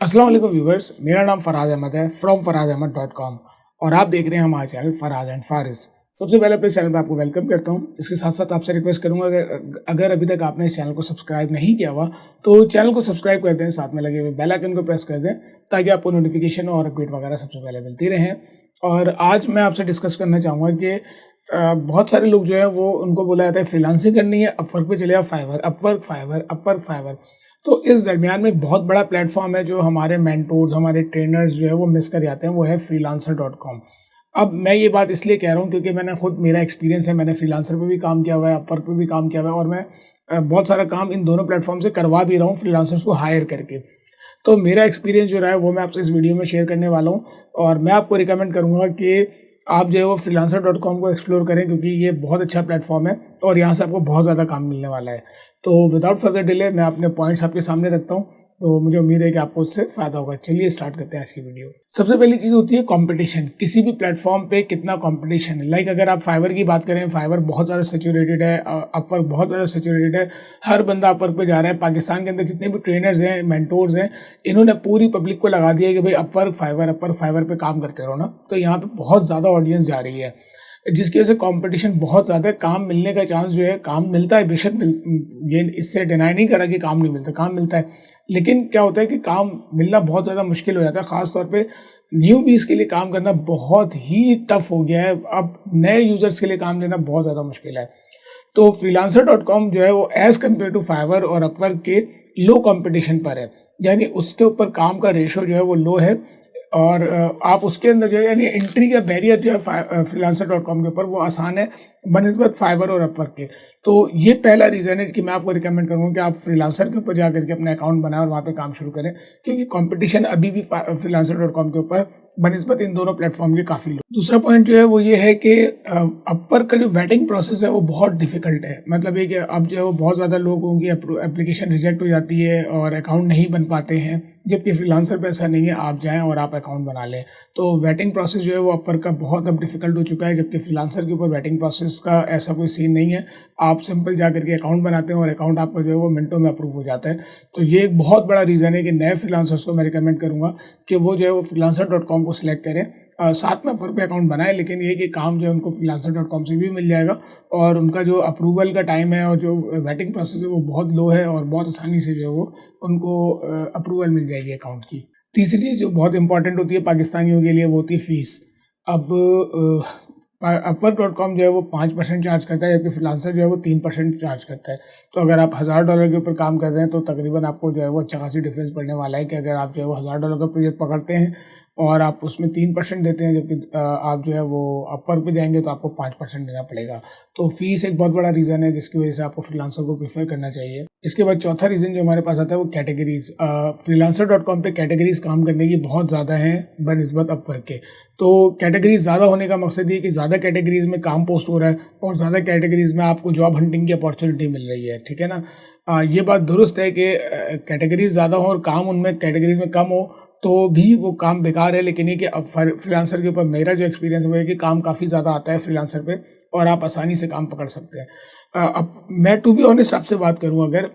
अस्सलाम वालेकुम व्यूवर्स, मेरा नाम फराज अहमद है फ्रॉम फराजअहमद.com और आप देख रहे हैं हमारा चैनल फराज एंड फारिस। सबसे पहले अपने चैनल पर आपको वेलकम करता हूं। इसके साथ साथ आपसे रिक्वेस्ट करूंगा अगर अभी तक आपने इस चैनल को सब्सक्राइब नहीं किया हुआ तो चैनल को सब्सक्राइब कर दें, साथ में लगे हुए बेल आइकन को प्रेस कर दें ताकि आपको नोटिफिकेशन और अपडेट वगैरह सबसे पहले मिलती रहें। और आज मैं आपसे डिस्कस करना चाहूँगा कि बहुत सारे लोग जो है वो उनको बोला जाता है फ्रीलांसिंग करनी है, अपवर्क पे चले जाओ, अपवर्क फाइवर। तो इस दरमियान में एक बहुत बड़ा प्लेटफॉर्म है जो हमारे मेंटोर्स, हमारे ट्रेनर्स जो है वो मिस कर जाते हैं, वो है freelancer.com। अब मैं ये बात इसलिए कह रहा हूँ क्योंकि मेरा एक्सपीरियंस है, मैंने फ्रीलांसर पे भी काम किया हुआ है, अपवर्क पे भी काम किया हुआ है और मैं बहुत सारा काम इन दोनों प्लेटफॉर्म से करवा भी रहा हूँ फ्रीलांसर्स को हायर करके। तो मेरा एक्सपीरियंस जो रहा है वो मैं आपसे इस वीडियो में शेयर करने वाला हूँ और मैं आपको रिकमेंड करूँगा कि आप जो है वो freelancer.com को एक्सप्लोर करें क्योंकि ये बहुत अच्छा प्लेटफॉर्म है और यहाँ से आपको बहुत ज़्यादा काम मिलने वाला है। तो विदाउट फर्दर डिले मैं अपने पॉइंट्स आपके सामने रखता हूँ, तो मुझे उम्मीद है कि आपको उससे फ़ायदा होगा। चलिए स्टार्ट करते हैं आज की वीडियो। सबसे पहली चीज़ होती है कंपटीशन। किसी भी प्लेटफॉर्म पे कितना कंपटीशन है। लाइक अगर आप फाइवर की बात करें, फाइवर बहुत ज़्यादा सैचुरेटेड है, अपवर्क बहुत ज़्यादा सैचुरेटेड है, हर बंदा अपवर्क पे जा रहा है। पाकिस्तान के अंदर जितने भी ट्रेनर्स हैं, मेंटोर्स हैं, इन्होंने पूरी पब्लिक को लगा दिया है कि भाई अपवर्क फाइवर पे काम करते रहो ना। तो यहाँ पे बहुत ज़्यादा ऑडियंस जा रही है जिसकी वजह से कंपटीशन बहुत ज़्यादा है। काम मिलने का चांस जो है, काम मिलता है बेशक ये इससे डिनाई नहीं करा कि काम नहीं मिलता, काम मिलता है, लेकिन क्या होता है कि काम मिलना बहुत ज़्यादा मुश्किल हो जाता है। ख़ास तौर पे न्यू बीस के लिए काम करना बहुत ही टफ हो गया है। अब नए यूज़र्स के लिए काम लेना बहुत ज़्यादा मुश्किल है। तो freelancer.com जो है वो एज़ कम्पेयर टू फाइवर और अपवर्क के लो कंपटीशन पर है, यानी उसके ऊपर काम का रेशो जो है वो लो है और आप उसके अंदर जो है यानी एंट्री का बैरियर जो है freelancer.com के ऊपर वो आसान है बनिस्बत फाइवर और अपवर्क के। तो ये पहला रीज़न है कि मैं आपको रिकमेंड करूँगा कि आप फ्रीलांसर के ऊपर जा करके अपना अकाउंट बनाएं और वहाँ पे काम शुरू करें, क्योंकि कंपटीशन अभी भी freelancer.com के ऊपर बनिस्बत इन दोनों प्लेटफॉर्म के काफ़ी लो। दूसरा पॉइंट जो है वो ये है कि अपवर्क का जो वेटिंग प्रोसेस है वो बहुत डिफिकल्ट है। मतलब ये कि अब जो है वो बहुत ज़्यादा लोगों की एप्लीकेशन रिजेक्ट हो जाती है और अकाउंट नहीं बन पाते हैं, जबकि फ्रीलांसर पे ऐसा नहीं है, आप जाएं और आप अकाउंट बना लें। तो वेटिंग प्रोसेस जो है वो अपवर्क का बहुत अब डिफिकल्ट हो चुका है, जबकि फ्रीलांसर के ऊपर वेटिंग प्रोसेस का ऐसा कोई सीन नहीं है। आप सिंपल जा करके अकाउंट बनाते हैं और अकाउंट आपका जो है वो मिनटों में अप्रूव हो जाता है। तो ये एक बहुत बड़ा रीज़न है कि नए फ्रीलांसर्स को मैं रिकमेंड करूँगा कि वो जो है वो freelancer.com को सिलेक्ट करें, साथ में अपवर्क पे अकाउंट बनाए, लेकिन ये कि काम जो है उनको freelancer.com से भी मिल जाएगा और उनका जो अप्रूवल का टाइम है और जो वेटिंग प्रोसेस है वो बहुत लो है और बहुत आसानी से जो है वो उनको अप्रूवल मिल जाएगी अकाउंट की। तीसरी चीज़ जो बहुत इंपॉर्टेंट होती है पाकिस्तानियों के लिए वो होती है फ़ीस। अब अपवर्क.com जो है वो 5% चार्ज करता है, जबकि फ्रीलांसर जो है वो 3% चार्ज करता है। तो अगर आप $1000 के ऊपर काम कर रहे हैं तो तकरीबन आपको जो है वो अच्छा खासी डिफरेंस पड़ने वाला है कि अगर आप जो है वो $1000 का प्रोजेक्ट पकड़ते हैं और आप उसमें 3% देते हैं, जबकि आप जो है वो अपवर्क पे जाएंगे तो आपको 5% देना पड़ेगा। तो फीस एक बहुत बड़ा रीज़न है जिसकी वजह से आपको फ्रीलांसर को प्रीफर करना चाहिए। इसके बाद चौथा रीज़न जो हमारे पास आता है वो कैटेगरीज। freelancer.com पे कैटेगरीज काम करने की बहुत ज़्यादा हैं बनिस्बत अपवर्क के। तो कैटेगरीज ज़्यादा होने का मकसद ये कि ज़्यादा कैटेगरीज में काम पोस्ट हो रहा है और ज़्यादा कैटेगरीज में आपको जॉब हंटिंग की अपॉर्चुनिटी मिल रही है, ठीक है ना। ये बात दुरुस्त है कि कैटेगरीज ज़्यादा हो और काम उनमें कैटेगरीज में कम हो तो भी वो काम बेकार है, लेकिन ये कि अब फ्रीलांसर के ऊपर मेरा जो एक्सपीरियंस हुआ है कि काम काफ़ी ज़्यादा आता है फ्रीलांसर पे और आप आसानी से काम पकड़ सकते हैं। अब मैं टू बी ऑनेस्ट आपसे बात करूं, अगर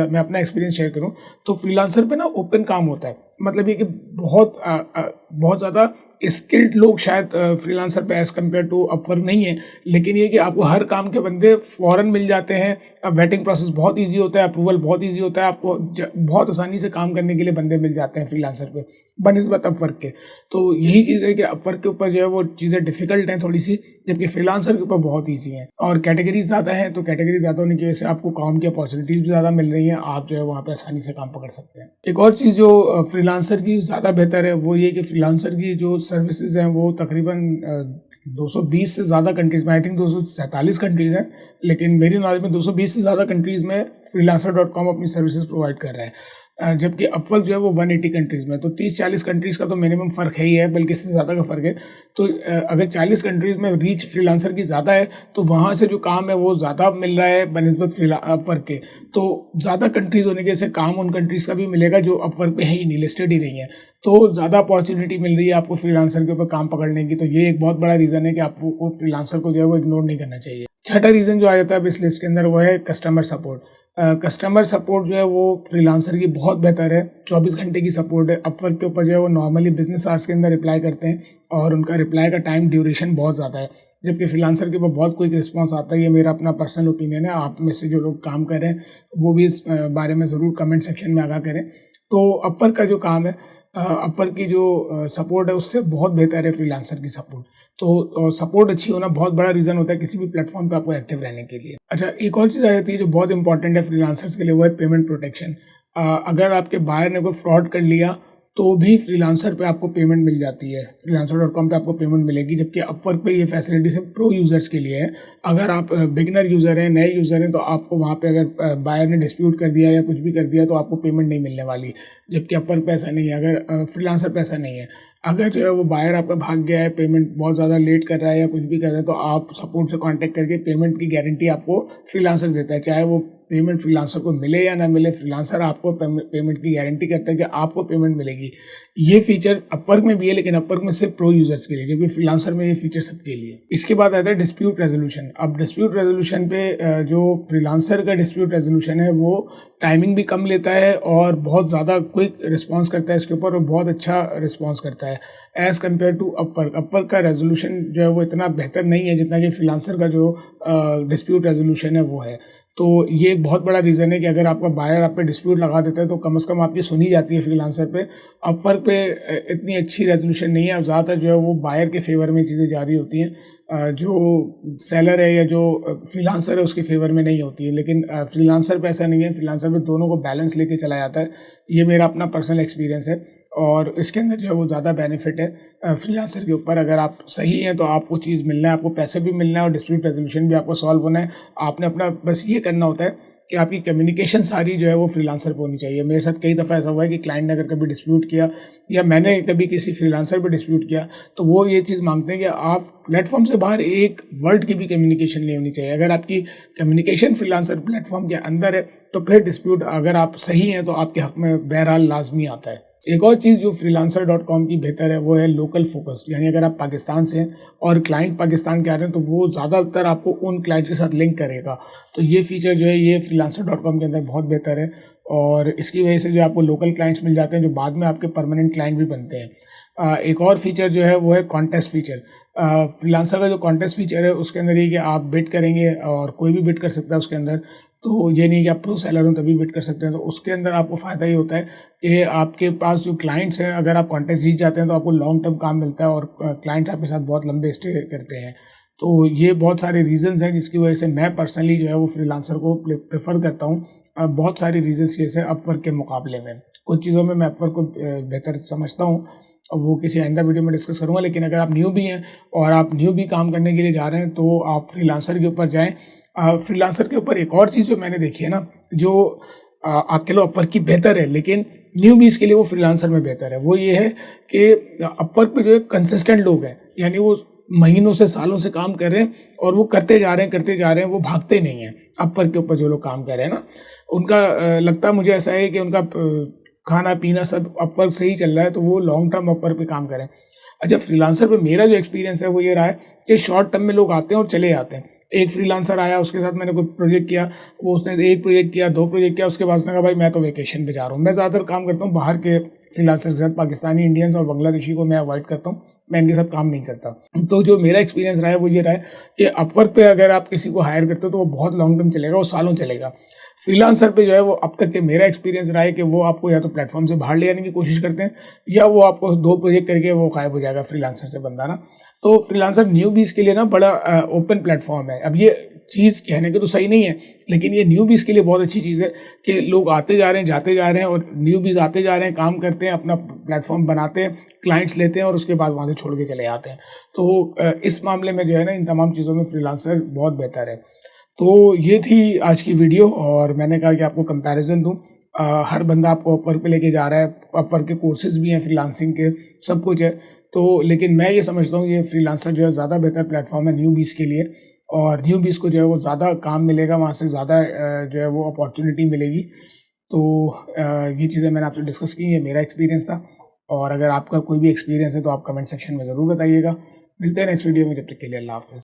मैं अपना एक्सपीरियंस शेयर करूं तो फ्रीलांसर पे ना ओपन काम होता है। मतलब ये कि बहुत ज़्यादा स्किल्ड लोग शायद फ्रीलांसर पे एज़ कम्पेयर टू अपवर्क नहीं है, लेकिन ये कि आपको हर काम के बंदे फ़ौरन मिल जाते हैं। अब वेटिंग प्रोसेस बहुत ईजी होता है, अप्रूवल बहुत ईजी होता है, आपको बहुत आसानी से काम करने के लिए बंदे मिल जाते हैं फ्रीलांसर पे बनिस्बत अपवर्क के। तो यही चीज़ है कि अपवर्क के ऊपर जो है वो चीज़ें डिफिकल्ट हैं थोड़ी सी, जबकि फ्रीलांसर के ऊपर बहुत ईजी हैं और कैटेगरीज ज़्यादा हैं। तो कैटेगरी ज़्यादा होने की वजह से आपको काम की अपॉर्चुनिटीज़ भी ज़्यादा मिल रही हैं, आप जो है वहाँ पे आसानी से काम पकड़ सकते हैं। एक और चीज़ जो फ्रीलांसर की ज़्यादा बेहतर है वो ये कि फ्रीलांसर की जो सर्विसेज हैं वो तकरीबन 220 से ज़्यादा कंट्रीज़ में, आई थिंक 247 कंट्रीज़ हैं, लेकिन मेरी नॉलेज में 220 से ज़्यादा कंट्रीज़ में freelancer.com अपनी सर्विसेज प्रोवाइड कर रहा है, जबकि अपवर्क जो है वो 180 कंट्रीज़ में। तो 30-40 कंट्रीज़ का तो मिनिमम फ़र्क है ही है, बल्कि इससे ज़्यादा का फ़र्क है। तो अगर 40 कंट्रीज़ में रीच फ्रीलांसर की ज़्यादा है तो वहाँ से जो काम है वो ज़्यादा मिल रहा है बनिस्बत अपवर्क के। तो ज़्यादा कंट्रीज़ होने के से काम उन कंट्रीज़ का भी मिलेगा जो अपवर्क पे है ही नहीं, लिस्टेड ही नहीं है। तो ज़्यादा अपॉर्चुनिटी मिल रही है आपको फ्रीलांसर के ऊपर काम पकड़ने की। तो ये एक बहुत बड़ा रीज़न है कि आपको फ्रीलांसर को जो है वो इग्नोर नहीं करना चाहिए। छठा रीज़न जो आ जाता है अब इस लिस्ट के अंदर वो है कस्टमर सपोर्ट। कस्टमर सपोर्ट जो है वो फ्रीलांसर की बहुत बेहतर है, 24 घंटे की सपोर्ट है। अपवर्क के ऊपर जो है वो नॉर्मली बिजनेस आवर्स के अंदर रिप्लाई करते हैं और उनका रिप्लाई का टाइम ड्यूरेशन बहुत ज़्यादा है, जबकि फ्रीलांसर के ऊपर बहुत क्विक रिस्पॉन्स आता है। ये मेरा अपना पर्सनल ओपिनियन है, आप में से जो लोग काम कर रहे हैं वो भी इस बारे में ज़रूर कमेंट सेक्शन में आगाह करें। तो अपवर्क का जो काम है, अपवर्क की जो सपोर्ट है उससे बहुत बेहतर है फ्रीलांसर की सपोर्ट। तो सपोर्ट अच्छी होना बहुत बड़ा रीज़न होता है किसी भी प्लेटफॉर्म पे आपको एक्टिव रहने के लिए। अच्छा, एक और चीज़ आ जाती है जो बहुत इंपॉर्टेंट है फ्रीलांसर्स के लिए, वो है पेमेंट प्रोटेक्शन। अगर आपके बायर ने कोई फ्रॉड कर लिया तो भी फ्रीलांसर पे आपको पेमेंट मिल जाती है, freelancer.com पे आपको पेमेंट मिलेगी, जबकि अपवर्क पे ये फैसिलिटी सिर्फ प्रो यूज़र्स के लिए है। अगर आप बिगिनर यूज़र हैं, नए यूज़र हैं, तो आपको वहाँ पे अगर बायर ने डिस्प्यूट कर दिया या कुछ भी कर दिया तो आपको पेमेंट नहीं मिलने वाली, जबकि अपवर्क पे ऐसा नहीं है। अगर फ्रीलांसर पे ऐसा नहीं है। अगर जो है वो बायर आपका भाग गया है, पेमेंट बहुत ज़्यादा लेट कर रहा है या कुछ भी कर रहा है, तो आप सपोर्ट से कॉन्टैक्ट करके पेमेंट की गारंटी आपको फ्रीलांसर देता है। चाहे वो पेमेंट फ्रीलांसर को मिले या ना मिले, फ्रीलांसर आपको पेमेंट की गारंटी करता है कि आपको पेमेंट मिलेगी। ये फीचर अपवर्क में भी है, लेकिन अपवर्क में सिर्फ प्रो यूजर्स के लिए, जबकि फ्रीलांसर में ये फीचर सबके लिए। इसके बाद आता है डिस्प्यूट रेजोल्यूशन। अब डिस्प्यूट रेजोल्यूशन पे जो फ्रीलांसर का डिस्प्यूट रेजोल्यूशन है वो टाइमिंग भी कम लेता है और बहुत ज़्यादा क्विक रिस्पॉन्स करता है इसके ऊपर, और बहुत अच्छा रिस्पॉन्स करता है as compare to Upwork. Upwork का रेजोल्यूशन जो है वो इतना बेहतर नहीं है जितना कि फ्रीलांसर का जो डिस्प्यूट रेजोल्यूशन है वो है। तो ये एक बहुत बड़ा रीज़न है कि अगर आपका बायर आप पे डिस्प्यूट लगा देता है तो कम से कम आपकी सुनी जाती है फ्रीलांसर पे। अपवर्क पे इतनी अच्छी रेजोल्यूशन नहीं है, और ज़्यादातर जो है वो बायर के फेवर में चीज़ें जारी होती हैं, जो सेलर है या जो फ्रीलांसर है उसके फेवर में नहीं होती है। लेकिन फ्रीलांसर पे ऐसा नहीं है, फ्रीलांसर पे दोनों को बैलेंस लेके चला जाता है। ये मेरा अपना पर्सनल एक्सपीरियंस है, और इसके अंदर जो है वो ज़्यादा बेनिफिट है फ्रीलांसर के ऊपर। अगर आप सही हैं तो आपको चीज़ मिलना है, आपको पैसे भी मिलना है और डिस्प्यूट रेजोल्यूशन भी आपको सॉल्व होना है। आपने अपना बस ये करना होता है कि आपकी कम्युनिकेशन सारी जो है वो फ्रीलांसर पे होनी चाहिए। मेरे साथ कई दफ़ा ऐसा हुआ है कि क्लाइंट ने अगर कभी डिस्प्यूट किया या मैंने कभी किसी फ्रीलांसर पे डिस्प्यूट किया, तो वो ये चीज़ मांगते हैं कि आप प्लेटफॉर्म से बाहर एक वर्ड की भी कम्युनिकेशन नहीं होनी चाहिए। अगर आपकी कम्युनिकेशन फ्रीलांसर प्लेटफॉर्म के अंदर है तो फिर डिस्प्यूट अगर आप सही हैं तो आपके हक में बहरहाल लाजमी आता है। एक और चीज़ जो freelancer.com की बेहतर है वो है लोकल फोकस। यानी अगर आप पाकिस्तान से हैं और क्लाइंट पाकिस्तान के आ रहे हैं तो वो ज़्यादातर आपको उन क्लाइंट के साथ लिंक करेगा। तो ये फीचर जो है ये freelancer.com के अंदर बहुत बेहतर है, और इसकी वजह से जो आपको लोकल क्लाइंट्स मिल जाते हैं जो बाद में आपके परमानेंट क्लाइंट भी बनते हैं। एक और फीचर जो है वो है कॉन्टेस्ट फीचर। फ्रीलांसर का जो कॉन्टेस्ट फीचर है उसके अंदर ये कि आप बिड करेंगे और कोई भी बिड कर सकता है उसके अंदर। तो ये नहीं कि आप प्रो सेलर हो तभी बिड कर सकते हैं। तो उसके अंदर आपको फ़ायदा ये होता है कि आपके पास जो क्लाइंट्स हैं, अगर आप कॉन्टेस्ट जीत जाते हैं तो आपको लॉन्ग टर्म काम मिलता है और क्लाइंट्स आपके साथ बहुत लंबे स्टे करते हैं। तो ये बहुत सारे रीज़न्स हैं जिसकी वजह से मैं पर्सनली जो है वो फ्रीलांसर को प्रेफर करता हूँ। बहुत सारे रीज़न्स जैसे अपवर्क के मुकाबले में। कुछ चीज़ों में मैं अपवर्क को बेहतर समझता हूँ, और वो किसी आइंदा वीडियो में डिस्कस करूँगा। लेकिन अगर आप न्यू भी हैं और आप न्यू भी काम करने के लिए जा रहे हैं तो आप फ्रीलांसर के ऊपर जाएँ। फ्रीलांसर के ऊपर एक और चीज़ जो मैंने देखी है ना, जो आपके लिए अपवर्क की बेहतर है लेकिन न्यूबीज़ के लिए वो फ्रीलांसर में बेहतर है, वो ये है कि अपवर्क पे जो है कंसिस्टेंट लोग हैं। यानी वो महीनों से सालों से काम कर रहे हैं और वो करते जा रहे हैं करते जा रहे हैं, वो भागते नहीं हैं। अपवर्क के ऊपर जो लोग काम कर रहे हैं ना, उनका लगता है मुझे ऐसा है कि उनका खाना पीना सब अपवर्क से ही चल रहा है, तो वो लॉन्ग टर्म अपवर्क पे काम करें। अच्छा, फ्रीलांसर पे मेरा जो एक्सपीरियंस है वो ये रहा है कि शॉर्ट टर्म में लोग आते हैं और चले जाते हैं। एक फ्रीलांसर आया, उसके साथ मैंने कोई प्रोजेक्ट किया, वो उसने 1 प्रोजेक्ट किया, 2 प्रोजेक्ट किया, उसके बाद उसने कहा भाई मैं तो वेकेशन पे जा रहा हूँ। मैं ज़्यादातर काम करता हूँ बाहर के फ्रीलांसर्स के साथ, पाकिस्तानी, इंडियंस और बांग्लादेशी को मैं अवॉइड करता हूँ, मैं इनके साथ काम नहीं करता। तो जो मेरा एक्सपीरियंस रहा है वो ये रहा है कि अपवर्क पे अगर आप किसी को हायर करते हो तो वो बहुत लॉन्ग टर्म चलेगा, वो सालों चलेगा। फ्रीलांसर पे जो है वो अब तक के मेरा एक्सपीरियंस रहा है कि वो आपको या तो प्लेटफॉर्म से बाहर ले जाने की कोशिश करते हैं या वो आपको 2 प्रोजेक्ट करके वो गायब हो जाएगा फ्रीलांसर से बंदा ना। तो फ्रीलांसर न्यूबीज़ के लिए ना बड़ा ओपन प्लेटफॉर्म है। अब ये चीज़ कहने के तो सही नहीं है, लेकिन ये न्यूबीज़ के लिए बहुत अच्छी चीज़ है कि लोग आते जा रहे हैं, जाते जा रहे हैं, और न्यूबीज़ आते जा रहे हैं, काम करते हैं, अपना प्लेटफॉर्म बनाते हैं, क्लाइंट्स लेते हैं और उसके बाद वहाँ से छोड़ के चले जाते हैं। तो इस मामले में जो है ना, इन तमाम चीज़ों में फ्रीलांसर बहुत बेहतर है। तो ये थी आज की वीडियो, और मैंने कहा कि आपको कंपैरिजन दूँ। हर बंदा आपको अपवर्क पे लेके जा रहा है, अपवर्क के कोर्सेज़ भी हैं, फ्रीलांसिंग के सब कुछ है। तो लेकिन मैं ये समझता हूँ ये फ्रीलांसर जो है ज़्यादा बेहतर प्लेटफॉर्म है न्यूबीज़ के लिए, और न्यूबीज़ को जो है वो ज़्यादा काम मिलेगा, वहाँ से ज़्यादा जो है वो अपॉर्चुनिटी मिलेगी। तो ये चीज़ें मैंने आपसे डिस्कस की, ये मेरा एक्सपीरियंस था, और अगर आपका कोई भी एक्सपीरियंस है तो आप कमेंट सेक्शन में ज़रूर बताइएगा। मिलते हैं नेक्स्ट वीडियो में, जब तक के लिए अल्लाह हाफ़िज़।